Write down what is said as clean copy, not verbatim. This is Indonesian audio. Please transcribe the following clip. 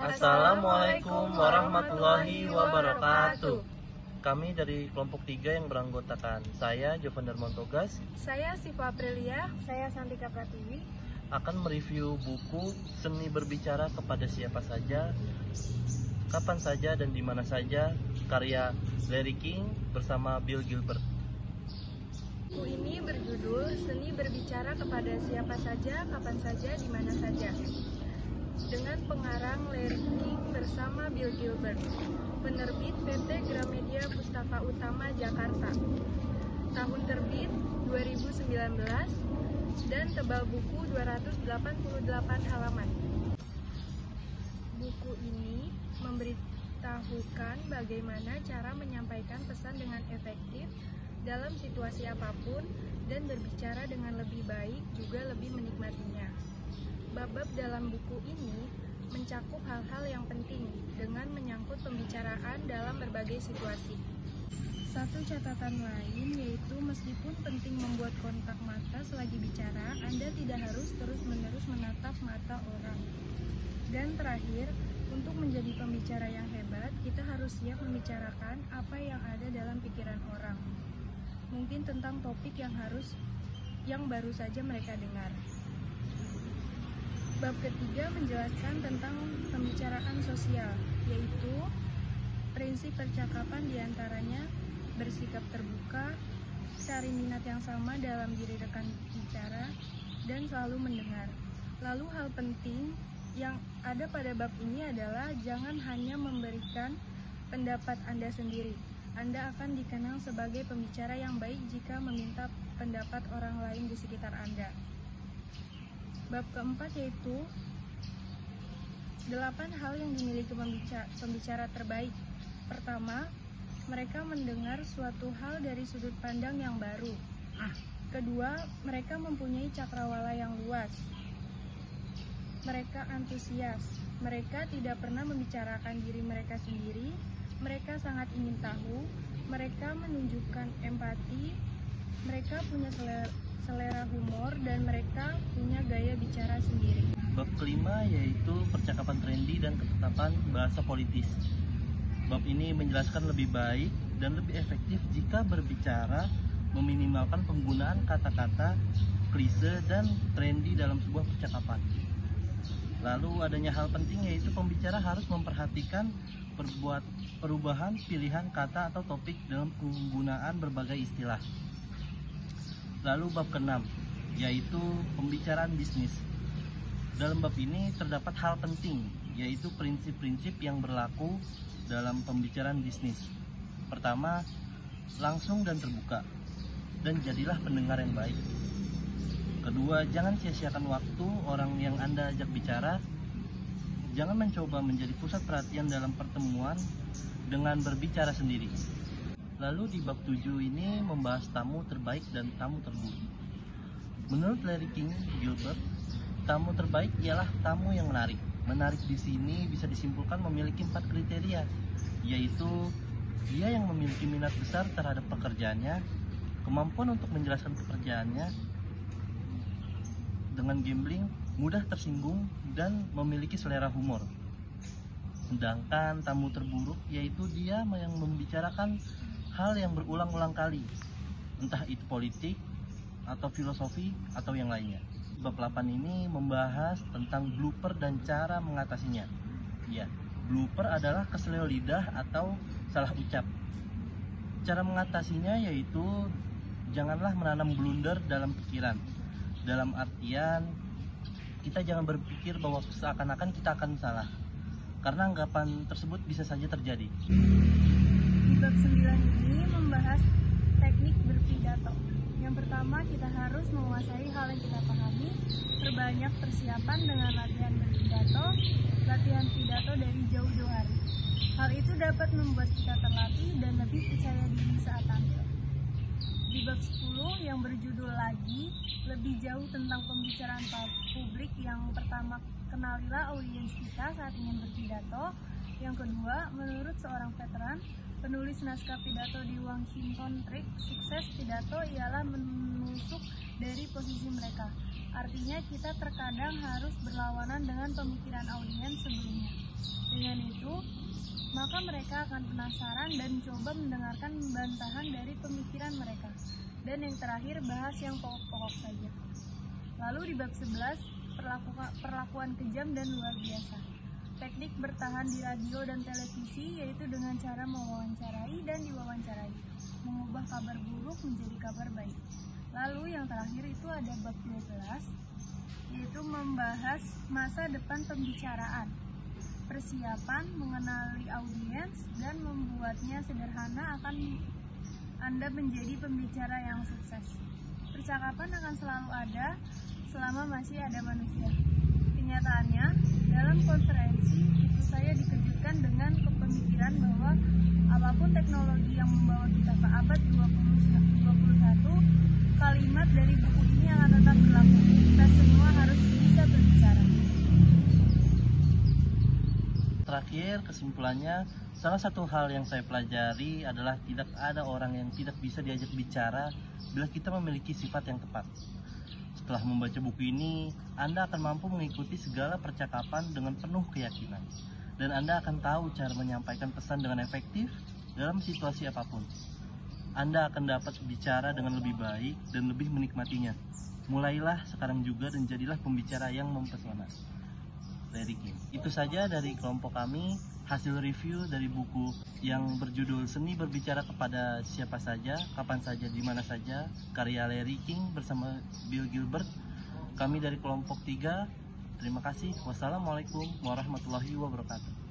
Assalamualaikum warahmatullahi wabarakatuh. Kami dari kelompok 3 yang beranggotakan saya, Jovan Darmontogas, saya Siva Aprilia, saya Santika Pratiwi, akan mereview buku Seni Berbicara Kepada Siapa Saja, Kapan Saja dan Dimana Saja, karya Larry King bersama Bill Gilbert. Buku ini berjudul Seni Berbicara Kepada Siapa Saja, Kapan Saja, Dimana Saja, dengan pengarang Larry King bersama Bill Gilbert. Penerbit PT Gramedia Pustaka Utama Jakarta. Tahun terbit 2019 dan tebal buku 288 halaman. Buku ini memberitahukan bagaimana cara menyampaikan pesan dengan efektif dalam situasi apapun dan berbicara dengan lebih baik juga lebih menikmatinya. Bab-bab dalam buku ini mencakup hal-hal yang penting dengan menyangkut pembicaraan dalam berbagai situasi. Satu catatan lain yaitu meskipun penting membuat kontak mata selagi bicara, Anda tidak harus terus-menerus menatap mata orang. Dan terakhir, untuk menjadi pembicara yang hebat, kita harus siap membicarakan apa yang ada dalam pikiran orang. Mungkin tentang topik yang baru saja mereka dengar. Bab ketiga menjelaskan tentang pembicaraan sosial, yaitu prinsip percakapan diantaranya bersikap terbuka, cari minat yang sama dalam diri rekan bicara, dan selalu mendengar. Lalu hal penting yang ada pada bab ini adalah jangan hanya memberikan pendapat Anda sendiri. Anda akan dikenal sebagai pembicara yang baik jika meminta pendapat orang lain di sekitar Anda. Bab keempat yaitu 8 hal yang dimiliki pembicara terbaik. Pertama, mereka mendengar suatu hal dari sudut pandang yang baru. Kedua, mereka mempunyai cakrawala yang luas. Mereka antusias. Mereka tidak pernah membicarakan diri mereka sendiri. Mereka sangat ingin tahu. Mereka menunjukkan empati. Mereka punya selera humor dan mereka punya gaya bicara sendiri. Bab kelima yaitu percakapan trendy dan ketetapan bahasa politis. Bab ini menjelaskan lebih baik dan lebih efektif jika berbicara meminimalkan penggunaan kata-kata klise dan trendy dalam sebuah percakapan. Lalu adanya hal penting yaitu pembicara harus memperhatikan perubahan pilihan kata atau topik dalam penggunaan berbagai istilah. Lalu bab ke-6 yaitu pembicaraan bisnis. Dalam bab ini terdapat hal penting yaitu prinsip-prinsip yang berlaku dalam pembicaraan bisnis. Pertama, langsung dan terbuka dan jadilah pendengar yang baik. Kedua, jangan sia-siakan waktu orang yang Anda ajak bicara. Jangan mencoba menjadi pusat perhatian dalam pertemuan dengan berbicara sendiri. Lalu di bab 7 ini membahas tamu terbaik dan tamu terburuk. Menurut Larry King Gilbert, tamu terbaik ialah tamu yang menarik. Menarik di sini bisa disimpulkan memiliki 4 kriteria, yaitu dia yang memiliki minat besar terhadap pekerjaannya, kemampuan untuk menjelaskan pekerjaannya dengan gambling, mudah tersinggung, dan memiliki selera humor. Sedangkan tamu terburuk yaitu dia yang membicarakan hal yang berulang-ulang kali, entah itu politik, atau filosofi, atau yang lainnya. Bab 8 ini membahas tentang blooper dan cara mengatasinya. Ya, blooper adalah keseleo lidah atau salah ucap. Cara mengatasinya yaitu janganlah menanam blunder dalam pikiran. Dalam artian, kita jangan berpikir bahwa seakan-akan kita akan salah, karena anggapan tersebut bisa saja terjadi. Di bab 9 ini membahas teknik berpidato. Yang pertama, kita harus menguasai hal yang kita pahami, perbanyak persiapan dengan latihan berpidato, latihan pidato dari jauh-jauh hari. Hal itu dapat membuat kita terlatih dan lebih percaya diri saat tampil. Di bab 10 yang berjudul lagi, lebih jauh tentang pembicaraan publik. Yang pertama, kenalilah audiens kita saat ingin berpidato. Yang kedua, menurut seorang veteran penulis naskah pidato di Washington Trick, sukses pidato ialah menusuk dari posisi mereka. Artinya kita terkadang harus berlawanan dengan pemikiran audiens sebelumnya. Dengan itu, maka mereka akan penasaran dan coba mendengarkan bantahan dari pemikiran mereka. Dan yang terakhir, bahas yang pokok-pokok saja. Lalu di bab 11, perlakuan kejam dan luar biasa. Teknik bertahan di radio dan televisi yaitu dengan cara mewawancarai dan diwawancarai, mengubah kabar buruk menjadi kabar baik. Lalu yang terakhir itu ada bab 12, yaitu membahas masa depan pembicaraan, persiapan, mengenali audiens, dan membuatnya sederhana akan Anda menjadi pembicara yang sukses. Percakapan akan selalu ada selama masih ada manusia. Kenyataannya, dalam konferensi itu saya dikejutkan dengan kepemikiran bahwa apapun teknologi yang membawa kita ke abad 21, kalimat dari buku ini akan tetap berlaku. Kita semua harus bisa berbicara. Terakhir, kesimpulannya, salah satu hal yang saya pelajari adalah tidak ada orang yang tidak bisa diajak bicara bila kita memiliki sifat yang tepat. Setelah membaca buku ini, Anda akan mampu mengikuti segala percakapan dengan penuh keyakinan. Dan Anda akan tahu cara menyampaikan pesan dengan efektif dalam situasi apapun. Anda akan dapat bicara dengan lebih baik dan lebih menikmatinya. Mulailah sekarang juga dan jadilah pembicara yang mempesona. Dari Kim. Itu saja dari kelompok kami, hasil review dari buku yang berjudul Seni Berbicara Kepada Siapa Saja, Kapan Saja, di Mana Saja, karya Larry King bersama Bill Gilbert. Kami dari kelompok 3, terima kasih. Wassalamualaikum warahmatullahi wabarakatuh.